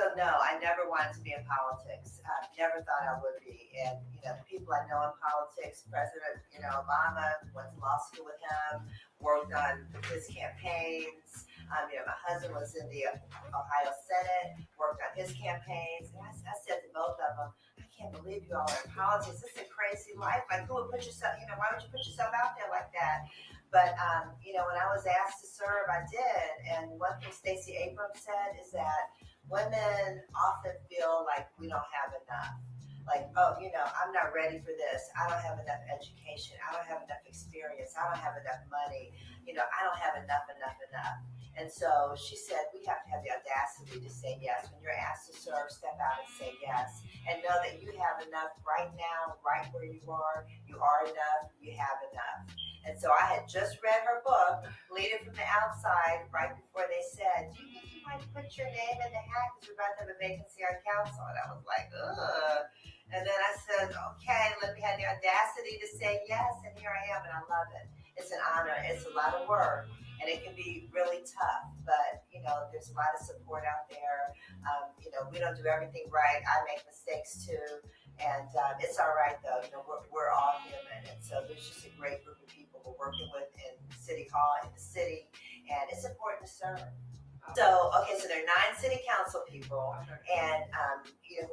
So no, I never wanted to be in politics. Never thought I would be. And the people I know in politics, President, Obama, went to law school with him, worked on his campaigns. My husband was in the Ohio Senate, worked on his campaigns. And I said to both of them, I can't believe you all are in politics. This is a crazy life. Like, who would put yourself, why would you put yourself out there like that? But, when I was asked to serve, I did. And one thing Stacey Abrams said is that women often feel like we don't have enough. Like, oh, I'm not ready for this. I don't have enough education. I don't have enough experience. I don't have enough money. I don't have enough. And so she said, we have to have the audacity to say yes. When you're asked to serve, step out and say yes. And know that you have enough right now, right where you are. You are enough. You have enough. And so I had just read her book, Lead It From the Outside, right before they said, do you think you might put your name in the hat because we're about to have a vacancy on council? And I was like, ugh. And then I said, okay, let me have the audacity to say yes. And here I am, and I love it. It's an honor. It's a lot of work. And it can be really tough, but there's a lot of support out there. We don't do everything right. I make mistakes too, and it's all right though. We're all human, and so there's just a great group of people we're working with in City Hall, in the city, and it's important to serve. So there are 9 city council people, and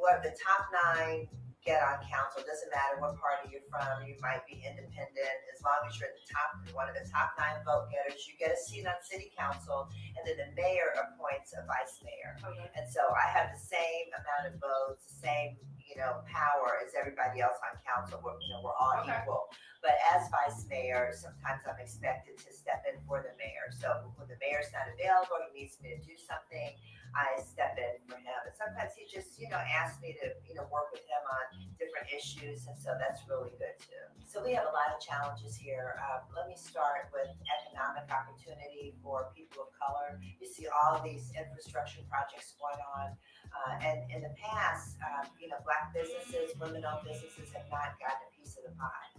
what the top 9 get on council. It doesn't matter what party you're from. You might be independent. As long as you're at the top, one of the top 9 vote getters, you get a seat on city council, and then the mayor appoints a vice mayor. Okay. And so I have the same amount of votes, the same power as everybody else on council. We're all equal. But as vice mayor, sometimes I'm expected to step in for the mayor. So when the mayor's not available, he needs me to do something, I step in for him. And sometimes he just, asks me to, work with him on different issues. And so that's really good too. So we have a lot of challenges here. Let me start with economic opportunity for people of color. You see all these infrastructure projects going on. And in the past, Black businesses, women-owned businesses have not gotten a piece of the pie.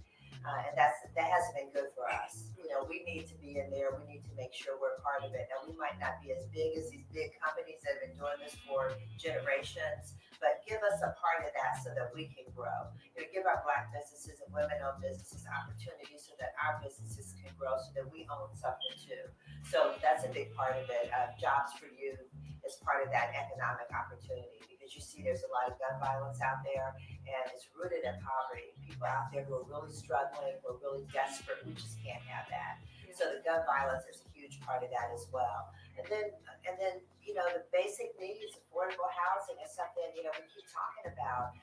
And that hasn't been good for us. We need to be in there. We need to make sure we're part of it. Now, we might not be as big as these big companies that have been doing this for generations, but give us a part of that so that we can grow. Give our Black businesses and women-owned businesses opportunities so that our businesses can grow, so that we own something too. So that's a big part of it. Jobs for youth is part of that economic opportunity, because you see there's a lot of gun violence out there, and it's rooted in poverty. People out there who are really struggling, who are really desperate, we just can't have that. So the gun violence is a huge part of that as well. And then the basic needs, affordable housing is something, we keep talking about.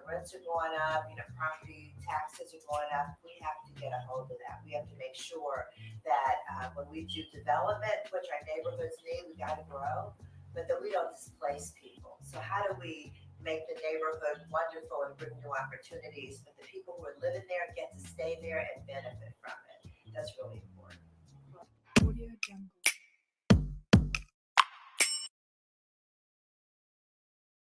Rents are going up, property taxes are going up. We have to get a hold of that. We have to make sure that when we do development, which our neighborhoods need, we got to grow, but that we don't displace people. So how do we make the neighborhood wonderful and bring new opportunities, but the people who are living there get to stay there and benefit from it? That's really important. Audio Jungle.